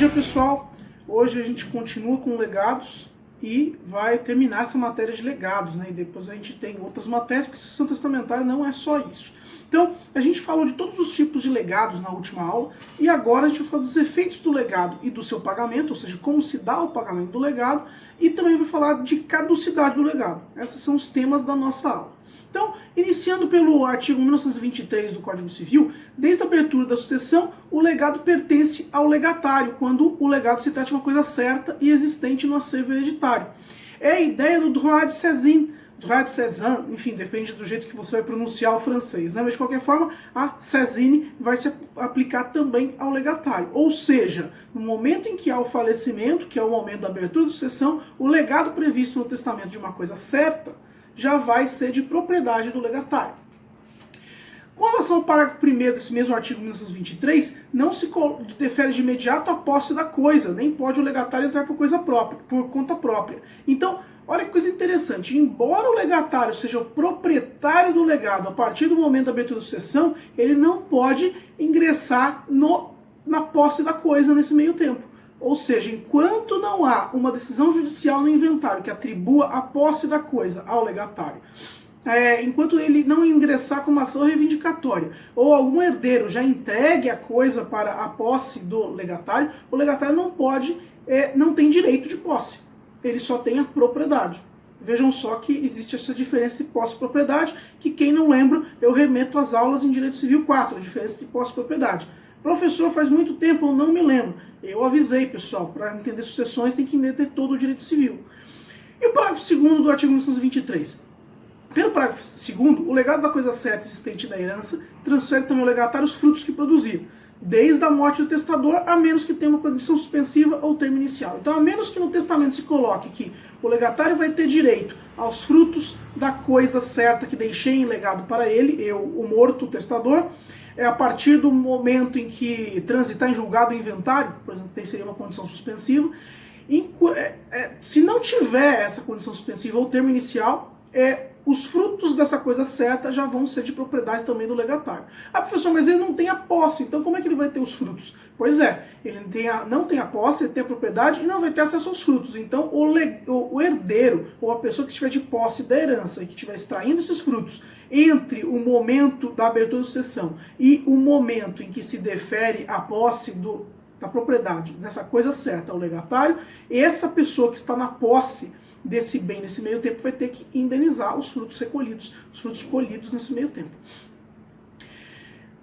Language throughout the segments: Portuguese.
dia, pessoal. Hoje a gente continua com legados e vai terminar essa matéria de legados, né? E depois a gente tem outras matérias, porque sucessão testamentária não é só isso. Então, a gente falou de todos os tipos de legados na última aula e agora a gente vai falar dos efeitos do legado e do seu pagamento, ou seja, como se dá o pagamento do legado, e também vai falar de caducidade do legado. Esses são os temas da nossa aula. Então, iniciando pelo artigo 1923 do Código Civil, desde a abertura da sucessão, o legado pertence ao legatário, quando o legado se trata de uma coisa certa e existente no acervo hereditário. É a ideia do droit de seisin, enfim, depende do jeito que você vai pronunciar o francês, né? Mas de qualquer forma, a saisine vai se aplicar também ao legatário. Ou seja, no momento em que há o falecimento, que é o momento da abertura da sucessão, o legado previsto no testamento de uma coisa certa já vai ser de propriedade do legatário. Com relação ao parágrafo 1º desse mesmo artigo 1923, não se defere de imediato a posse da coisa, nem pode o legatário entrar por conta própria. Então, olha que coisa interessante, embora o legatário seja o proprietário do legado a partir do momento da abertura da sucessão, ele não pode ingressar na posse da coisa nesse meio tempo. Ou seja, enquanto não há uma decisão judicial no inventário que atribua a posse da coisa ao legatário, enquanto ele não ingressar com uma ação reivindicatória, ou algum herdeiro já entregue a coisa para a posse do legatário, o legatário não tem direito de posse, ele só tem a propriedade. Vejam só que existe essa diferença de posse e propriedade, que quem não lembra, eu remeto às aulas em Direito Civil 4, a diferença de posse e propriedade. Professor, faz muito tempo, eu não me lembro. Eu avisei, pessoal, para entender sucessões tem que entender todo o direito civil. E o parágrafo 2º do artigo 1923? Pelo parágrafo 2º, o legado da coisa certa existente da herança transfere também ao legatário os frutos que produziu, desde a morte do testador, a menos que tenha uma condição suspensiva ou termo inicial. Então, a menos que no testamento se coloque que o legatário vai ter direito aos frutos da coisa certa que deixei em legado para ele, o morto, o testador, a partir do momento em que transitar em julgado o inventário, por exemplo, que seria uma condição suspensiva. Se não tiver essa condição suspensiva ou termo inicial, os frutos dessa coisa certa já vão ser de propriedade também do legatário. Ah, professor, mas ele não tem a posse, então como é que ele vai ter os frutos? Pois é, ele não tem a posse, ele tem a propriedade e não vai ter acesso aos frutos. Então o herdeiro ou a pessoa que estiver de posse da herança e que estiver extraindo esses frutos entre o momento da abertura da sucessão e o momento em que se defere a posse da propriedade dessa coisa certa ao legatário, essa pessoa que está na posse desse bem nesse meio tempo vai ter que indenizar os frutos recolhidos, os frutos colhidos nesse meio tempo.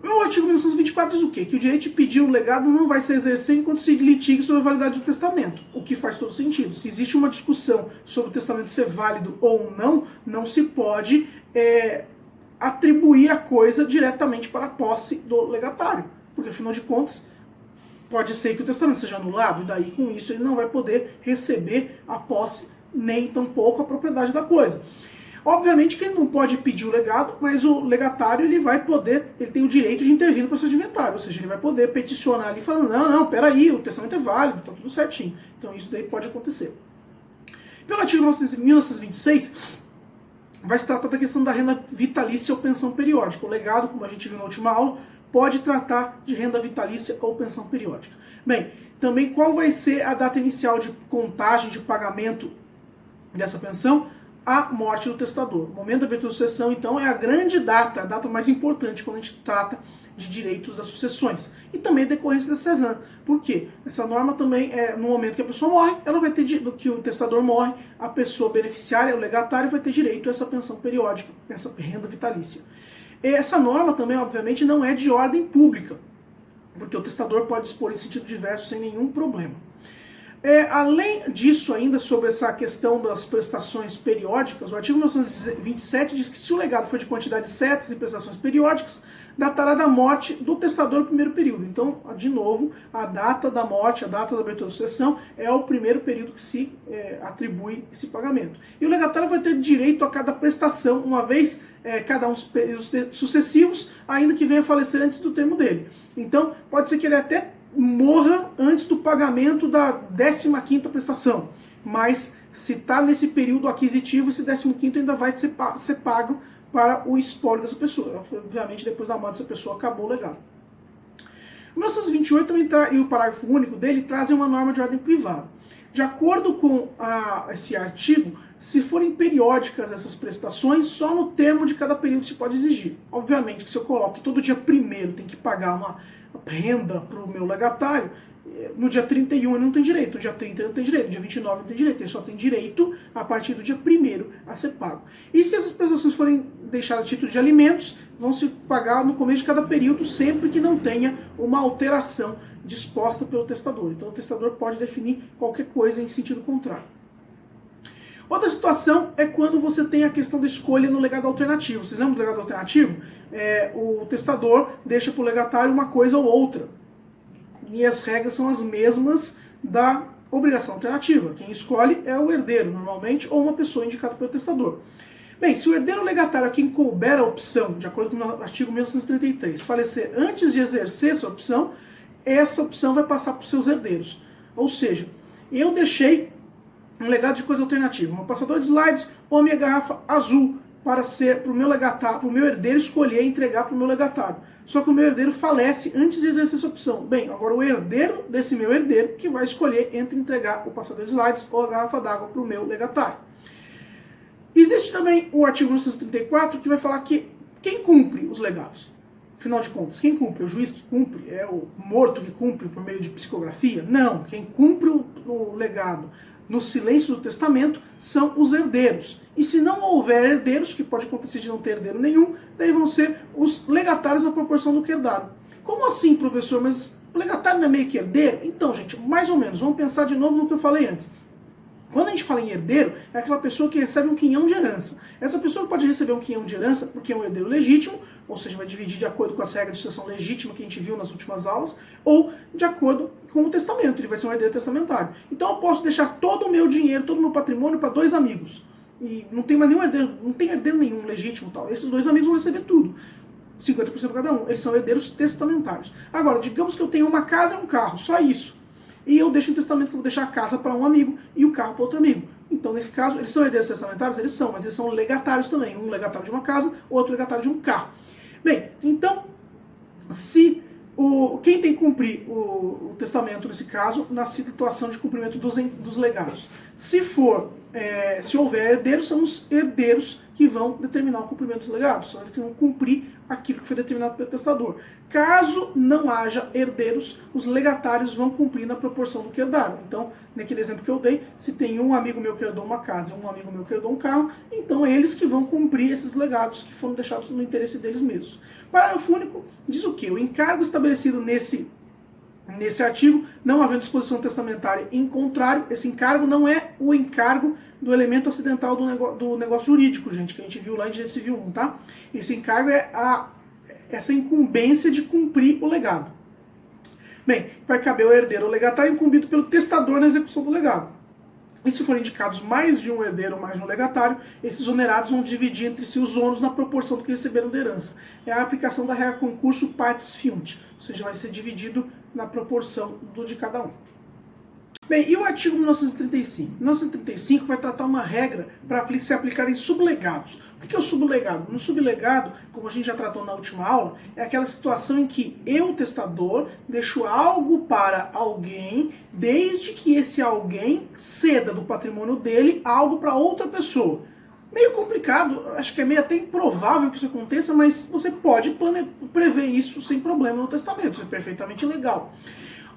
O artigo 1924 diz o quê? Que o direito de pedir o legado não vai ser exercido enquanto se litigue sobre a validade do testamento, o que faz todo sentido. Se existe uma discussão sobre o testamento ser válido ou não, não se pode atribuir a coisa diretamente para a posse do legatário, porque afinal de contas pode ser que o testamento seja anulado e daí com isso ele não vai poder receber a posse nem tampouco a propriedade da coisa. Obviamente que ele não pode pedir o legado, mas o legatário ele tem o direito de intervir no processo de inventário, ou seja, ele vai poder peticionar ali falando, não, peraí, o testamento é válido, tá tudo certinho. Então isso daí pode acontecer. Pelo artigo 1926, vai se tratar da questão da renda vitalícia ou pensão periódica. O legado, como a gente viu na última aula, pode tratar de renda vitalícia ou pensão periódica. Bem, também qual vai ser a data inicial de contagem de pagamento dessa pensão? A morte do testador. O momento da abertura da sucessão, então, é a grande data, a data mais importante quando a gente trata de direitos das sucessões. E também a decorrência da cesão. Por quê? Essa norma também no momento que a pessoa morre, ela vai ter que o testador morre, a pessoa beneficiária, o legatário, vai ter direito a essa pensão periódica, essa renda vitalícia. Essa norma também, obviamente, não é de ordem pública, porque o testador pode dispor em sentido diverso sem nenhum problema. Além disso, ainda sobre essa questão das prestações periódicas, o artigo 1927 diz que se o legado for de quantidades certas e prestações periódicas, datará da morte do testador no primeiro período. Então, de novo, a data da morte, a data da abertura da sucessão é o primeiro período que se atribui esse pagamento. E o legatário vai ter direito a cada prestação, uma vez cada um dos períodos sucessivos, ainda que venha a falecer antes do termo dele. Então, pode ser que ele até morra antes do pagamento da 15ª prestação, mas se está nesse período aquisitivo, esse 15º ainda vai ser pago para o espólio dessa pessoa. Obviamente, depois da morte dessa pessoa, acabou o legado. O 1928 também e o parágrafo único dele trazem uma norma de ordem privada. De acordo com esse artigo, se forem periódicas essas prestações, só no termo de cada período se pode exigir. Obviamente que se eu coloco que todo dia 1º tem que pagar uma renda para o meu legatário, no dia 31 ele não tem direito, no dia 30 ele não tem direito, no dia 29 ele não tem direito, ele só tem direito a partir do dia 1º a ser pago. E se essas prestações forem deixadas a título de alimentos, vão se pagar no começo de cada período, sempre que não tenha uma alteração disposta pelo testador. Então o testador pode definir qualquer coisa em sentido contrário. Outra situação é quando você tem a questão da escolha no legado alternativo. Vocês lembram do legado alternativo? O testador deixa para o legatário uma coisa ou outra. E as regras são as mesmas da obrigação alternativa. Quem escolhe é o herdeiro, normalmente, ou uma pessoa indicada pelo testador. Bem, se o herdeiro legatário a quem couber a opção, de acordo com o artigo 1933, falecer antes de exercer essa opção vai passar para os seus herdeiros. Ou seja, eu deixei um legado de coisa alternativa, um passador de slides ou a minha garrafa azul para o meu legatário, para o meu herdeiro escolher e entregar para o meu legatário. Só que o meu herdeiro falece antes de exercer essa opção. Bem, agora o herdeiro desse meu herdeiro que vai escolher entre entregar o passador de slides ou a garrafa d'água para o meu legatário. Existe também o artigo 1934 que vai falar que quem cumpre os legados? Afinal de contas, quem cumpre? O juiz que cumpre? É o morto que cumpre por meio de psicografia? Não, quem cumpre o legado no silêncio do testamento são os herdeiros. E se não houver herdeiros, que pode acontecer de não ter herdeiro nenhum, daí vão ser os legatários na proporção do que herdaram. Como assim, professor? Mas o legatário não é meio que herdeiro? Então, gente, mais ou menos, vamos pensar de novo no que eu falei antes. Quando a gente fala em herdeiro, é aquela pessoa que recebe um quinhão de herança. Essa pessoa pode receber um quinhão de herança porque é um herdeiro legítimo, ou seja, vai dividir de acordo com as regras de sucessão legítima que a gente viu nas últimas aulas, ou de acordo com o testamento, ele vai ser um herdeiro testamentário. Então eu posso deixar todo o meu dinheiro, todo o meu patrimônio para 2 amigos. E não tem mais nenhum herdeiro, não tem herdeiro nenhum legítimo tal. Esses 2 amigos vão receber tudo. 50% cada um. Eles são herdeiros testamentários. Agora, digamos que eu tenho uma casa e um carro, só isso. E eu deixo um testamento que eu vou deixar a casa para um amigo e o carro para outro amigo. Então, nesse caso, eles são herdeiros testamentários? Eles são, mas eles são legatários também. Um legatário de uma casa, outro legatário de um carro. Bem, então, se quem tem que cumprir o testamento, nesse caso, na situação de cumprimento dos legados? Se houver herdeiros, são os herdeiros que vão determinar o cumprimento dos legados, são eles que vão cumprir aquilo que foi determinado pelo testador. Caso não haja herdeiros, os legatários vão cumprir na proporção do que herdaram. Então, naquele exemplo que eu dei, se tem um amigo meu que herdou uma casa e um amigo meu que herdou um carro, então é eles que vão cumprir esses legados que foram deixados no interesse deles mesmos. Parágrafo único diz o quê? O encargo estabelecido nesse artigo, não havendo disposição testamentária em contrário, esse encargo não é o encargo do elemento acidental do negócio jurídico, gente, que a gente viu lá em Direito Civil 1, tá? Esse encargo é essa incumbência de cumprir o legado. Bem, vai caber ao herdeiro ou legatário incumbido pelo testador na execução do legado. E se forem indicados mais de um herdeiro ou mais de um legatário, esses onerados vão dividir entre si os ônus na proporção do que receberam da herança. É a aplicação da regra concurso partes fiunt, ou seja, vai ser dividido na proporção do de cada um. Bem, e o artigo 1935? 1935 vai tratar uma regra para ser aplicada em sublegados. O que é o sublegado? No sublegado, como a gente já tratou na última aula, é aquela situação em que eu, testador, deixo algo para alguém, desde que esse alguém ceda do patrimônio dele algo para outra pessoa. Meio complicado, acho que é meio até improvável que isso aconteça, mas você pode prever isso sem problema no testamento, isso é perfeitamente legal.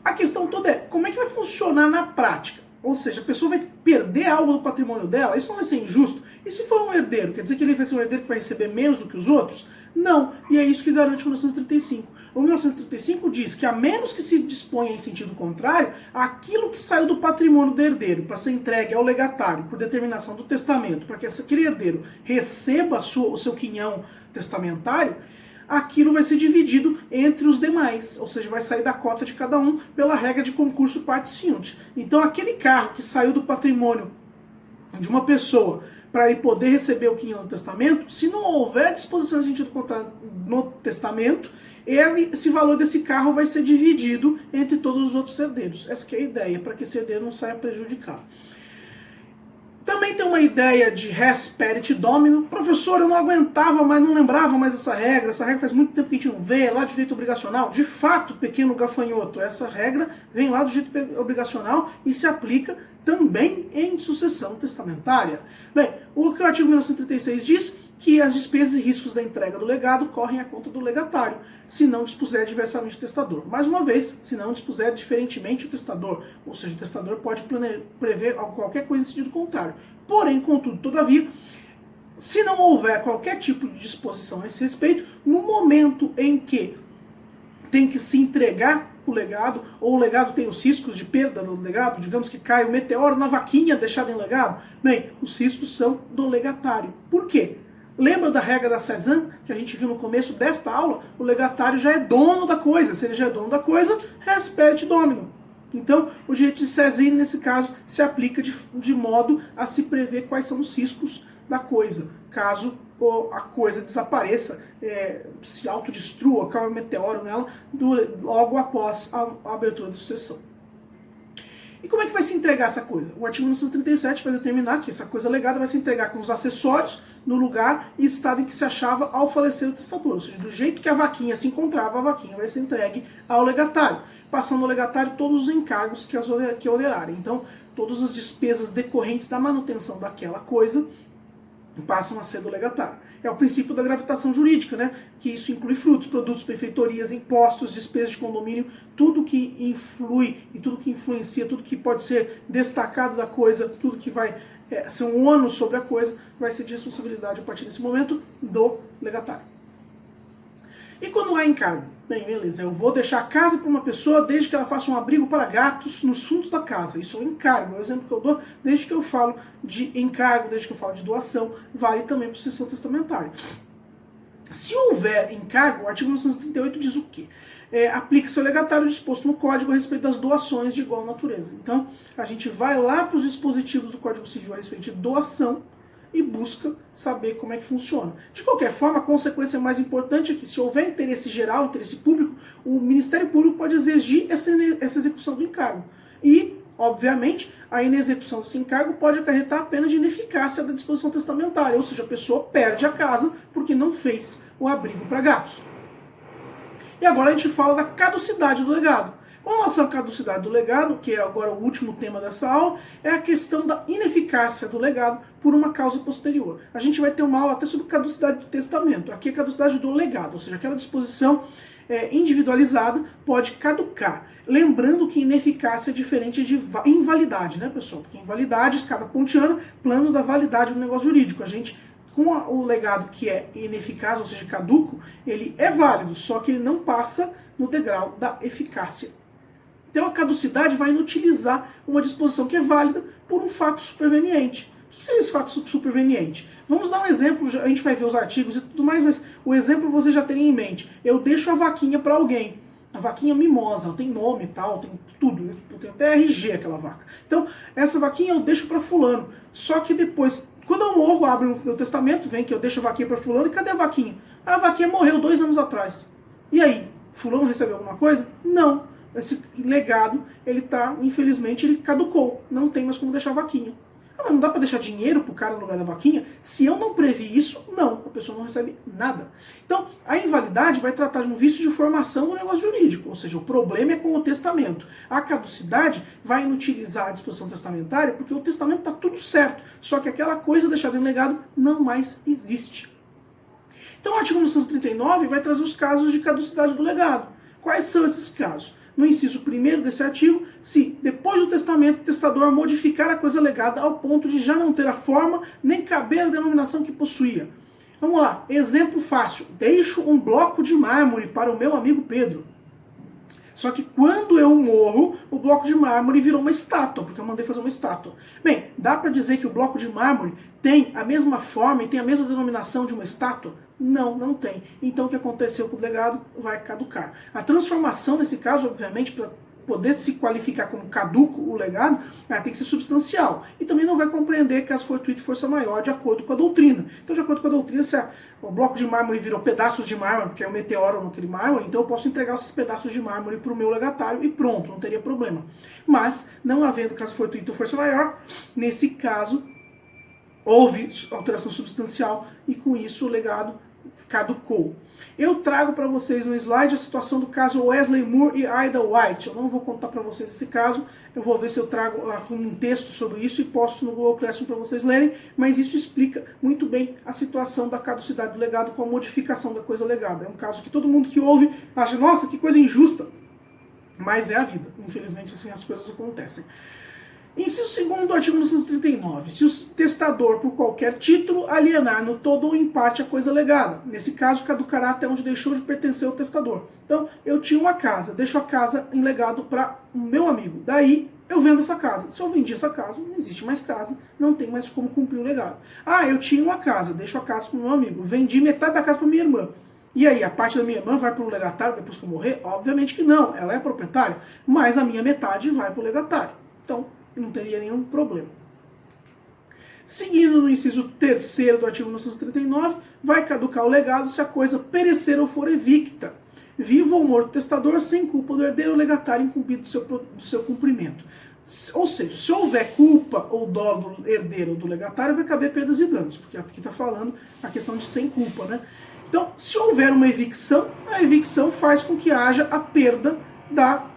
A questão toda é, como é que vai funcionar na prática? Ou seja, a pessoa vai perder algo do patrimônio dela? Isso não vai ser injusto? E se for um herdeiro? Quer dizer que ele vai ser um herdeiro que vai receber menos do que os outros? Não, e é isso que garante o 1935. O 1935 diz que a menos que se disponha em sentido contrário, aquilo que saiu do patrimônio do herdeiro para ser entregue ao legatário por determinação do testamento, para que aquele herdeiro receba o seu quinhão testamentário, aquilo vai ser dividido entre os demais, ou seja, vai sair da cota de cada um pela regra de concurso partes fiunt. Então aquele carro que saiu do patrimônio de uma pessoa para ele poder receber o quinhão no testamento, se não houver disposição em sentido contrário no testamento, esse valor desse carro vai ser dividido entre todos os outros herdeiros. Essa que é a ideia, para que esse herdeiro não saia prejudicado. Também tem uma ideia de res perit domino. Professor, eu não aguentava mais, não lembrava mais essa regra faz muito tempo que a gente não vê, é lá do direito obrigacional. De fato, pequeno gafanhoto, essa regra vem lá do direito obrigacional e se aplica também em sucessão testamentária. Bem, o que o artigo 1936 diz? Que as despesas e riscos da entrega do legado correm à conta do legatário, se não dispuser diversamente o testador. Mais uma vez, se não dispuser diferentemente o testador, ou seja, o testador pode prever qualquer coisa em sentido contrário. Porém, contudo, todavia, se não houver qualquer tipo de disposição a esse respeito, no momento em que tem que se entregar o legado, ou o legado tem os riscos de perda do legado, digamos que cai um meteoro na vaquinha deixada em legado, bem, os riscos são do legatário. Por quê? Lembra da regra da Cézanne, que a gente viu no começo desta aula? O legatário já é dono da coisa. Se ele já é dono da coisa, res perit domino. Então, o direito de Cézanne, nesse caso, se aplica de modo a se prever quais são os riscos da coisa. Caso a coisa desapareça, se autodestrua, caia um meteoro nela, logo após a abertura da sucessão. E como é que vai se entregar essa coisa? O artigo 1937 vai determinar que essa coisa legada vai se entregar com os acessórios no lugar e estado em que se achava ao falecer o testador. Ou seja, do jeito que a vaquinha se encontrava, a vaquinha vai ser entregue ao legatário, passando ao legatário todos os encargos que onerarem. Então, todas as despesas decorrentes da manutenção daquela coisa passam a ser do legatário. É o princípio da gravitação jurídica, né? Que isso inclui frutos, produtos, benfeitorias, impostos, despesas de condomínio, tudo que influi e tudo que influencia, tudo que pode ser destacado da coisa, tudo que vai ser um ônus sobre a coisa, vai ser de responsabilidade a partir desse momento do legatário. E quando há encargo? Bem, beleza, eu vou deixar a casa para uma pessoa desde que ela faça um abrigo para gatos nos fundos da casa. Isso é um encargo, é o exemplo que eu dou desde que eu falo de encargo, desde que eu falo de doação, vale também para sucessão testamentária. Se houver encargo, o artigo 1938 diz o quê? Aplica-se o legatário disposto no Código a respeito das doações de igual natureza. Então, a gente vai lá para os dispositivos do Código Civil a respeito de doação, e busca saber como é que funciona. De qualquer forma, a consequência mais importante é que se houver interesse geral, interesse público, o Ministério Público pode exigir essa execução do encargo. E, obviamente, a inexecução desse encargo pode acarretar a pena de ineficácia da disposição testamentária, ou seja, a pessoa perde a casa porque não fez o abrigo para gatos. E agora a gente fala da caducidade do legado. Com relação à caducidade do legado, que é agora o último tema dessa aula, é a questão da ineficácia do legado por uma causa posterior. A gente vai ter uma aula até sobre caducidade do testamento. Aqui é a caducidade do legado, ou seja, aquela disposição individualizada pode caducar. Lembrando que ineficácia é diferente de invalidade, né, pessoal? Porque invalidade, escada pontiana, plano da validade do negócio jurídico. A gente, com o legado que é ineficaz, ou seja, caduco, ele é válido, só que ele não passa no degrau da eficácia. Então a caducidade vai inutilizar uma disposição que é válida por um fato superveniente. O que seria esse fato superveniente? Vamos dar um exemplo, a gente vai ver os artigos e tudo mais, mas o exemplo você já teria em mente. Eu deixo a vaquinha para alguém. A vaquinha mimosa, ela tem nome e tal, tem tudo. Tem até RG aquela vaca. Então, essa vaquinha eu deixo para fulano. Só que depois, quando eu morro, abre o meu testamento, vem que eu deixo a vaquinha para fulano, e cadê a vaquinha? A vaquinha morreu 2 anos atrás. E aí? Fulano recebeu alguma coisa? Não. Esse legado, infelizmente, ele caducou. Não tem mais como deixar a vaquinha. Mas não dá para deixar dinheiro pro cara no lugar da vaquinha? Se eu não previ isso, não. A pessoa não recebe nada. Então, a invalidade vai tratar de um vício de formação do negócio jurídico. Ou seja, o problema é com o testamento. A caducidade vai inutilizar a disposição testamentária porque o testamento está tudo certo. Só que aquela coisa deixada em legado não mais existe. Então, o artigo 1939 vai trazer os casos de caducidade do legado. Quais são esses casos? No inciso 1º desse artigo, se depois do testamento o testador modificar a coisa legada ao ponto de já não ter a forma nem caber a denominação que possuía. Vamos lá, exemplo fácil. Deixo um bloco de mármore para o meu amigo Pedro. Só que quando eu morro, o bloco de mármore virou uma estátua, porque eu mandei fazer uma estátua. Bem, dá para dizer que o bloco de mármore tem a mesma forma e tem a mesma denominação de uma estátua? Não, não tem. Então o que aconteceu com o legado vai caducar. A transformação, nesse caso, obviamente, para poder se qualificar como caduco o legado, tem que ser substancial. E também não vai compreender caso fortuito e força maior de acordo com a doutrina. Então, de acordo com a doutrina, se o bloco de mármore virou pedaços de mármore, porque é um meteoro naquele mármore, então eu posso entregar esses pedaços de mármore para o meu legatário e pronto, não teria problema. Mas, não havendo caso fortuito ou força maior, nesse caso, houve alteração substancial e com isso o legado caducou. Eu trago para vocês no slide a situação do caso Wesley Moore e Ida White. Eu não vou contar para vocês esse caso, eu vou ver se eu trago um texto sobre isso e posto no Google Classroom para vocês lerem, mas isso explica muito bem a situação da caducidade do legado com a modificação da coisa legada. É um caso que todo mundo que ouve acha, nossa, que coisa injusta, mas é a vida. Infelizmente assim as coisas acontecem. Inciso 2º do artigo 1939. Se o testador, por qualquer título, alienar no todo ou em parte a coisa legada. Nesse caso, caducará até onde deixou de pertencer ao testador. Então, eu tinha uma casa, deixo a casa em legado para o meu amigo. Daí, eu vendo essa casa. Se eu vendi essa casa, não existe mais casa, não tem mais como cumprir o legado. Ah, eu tinha uma casa, deixo a casa para o meu amigo. Vendi metade da casa para minha irmã. E aí, a parte da minha irmã vai para o legatário depois que eu morrer? Obviamente que não, ela é proprietária, mas a minha metade vai para o legatário. Então, não teria nenhum problema. Seguindo no inciso 3º do artigo 1939, vai caducar o legado se a coisa perecer ou for evicta, vivo ou morto testador, sem culpa do herdeiro ou legatário incumbido do seu cumprimento. Ou seja, se houver culpa ou dó do herdeiro ou do legatário, vai caber perdas e danos, porque aqui está falando a questão de sem culpa, né? Então, se houver uma evicção, a evicção faz com que haja a perda da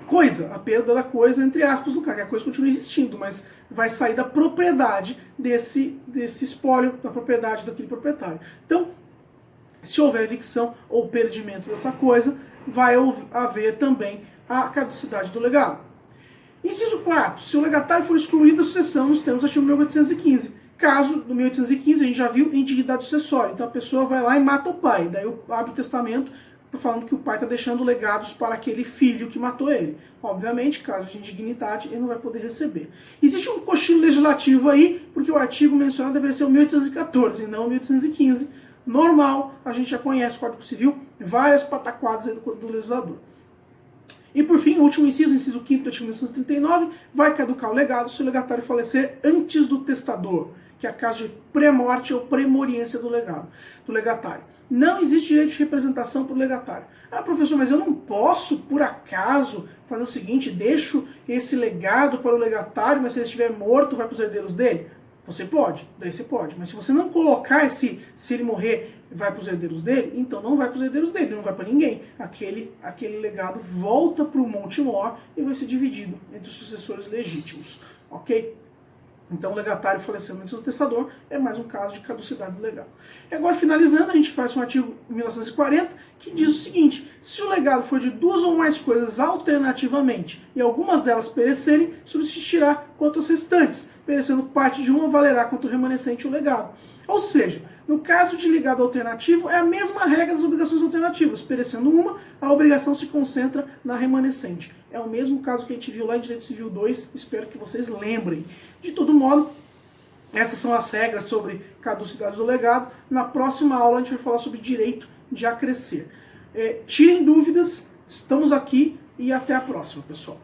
coisa, a perda da coisa, entre aspas, no caso, que a coisa continua existindo, mas vai sair da propriedade desse espólio, da propriedade daquele proprietário. Então, se houver evicção ou perdimento dessa coisa, vai haver também a caducidade do legado. Inciso 4. Se o legatário for excluído da sucessão nos termos do artigo 1815. Caso do 1815, a gente já viu indignidade sucessória. Então a pessoa vai lá e mata o pai. Daí abre o testamento, está falando que o pai está deixando legados para aquele filho que matou ele. Obviamente, caso de indignidade, ele não vai poder receber. Existe um cochilo legislativo aí, porque o artigo mencionado deveria ser o 1814 e não o 1815. Normal, a gente já conhece o Código Civil, várias pataquadas aí do legislador. E por fim, o último inciso, inciso 5º do artigo 1939, vai caducar o legado se o legatário falecer antes do testador, que é a caso de pré-morte ou premoriência do legatário. Não existe direito de representação para o legatário. Ah, professor, mas eu não posso, por acaso, fazer o seguinte, deixo esse legado para o legatário, mas se ele estiver morto, vai para os herdeiros dele? Você pode, daí você pode. Mas se você não colocar se ele morrer, vai para os herdeiros dele, então não vai para os herdeiros dele, não vai para ninguém. Aquele legado volta para o Monte Mor e vai ser dividido entre os sucessores legítimos. Ok? Então o legatário falecendo antes do testador é mais um caso de caducidade do legado. E agora, finalizando, a gente faz um artigo 1940 que diz o seguinte: se o legado for de duas ou mais coisas alternativamente e algumas delas perecerem, subsistirá quanto às restantes, perecendo parte de uma, valerá quanto remanescente o legado. Ou seja, no caso de legado alternativo, é a mesma regra das obrigações alternativas. Perecendo uma, a obrigação se concentra na remanescente. É o mesmo caso que a gente viu lá em Direito Civil 2, espero que vocês lembrem. De todo modo, essas são as regras sobre caducidade do legado. Na próxima aula a gente vai falar sobre direito de acrescer. Tirem dúvidas, estamos aqui e até a próxima, pessoal.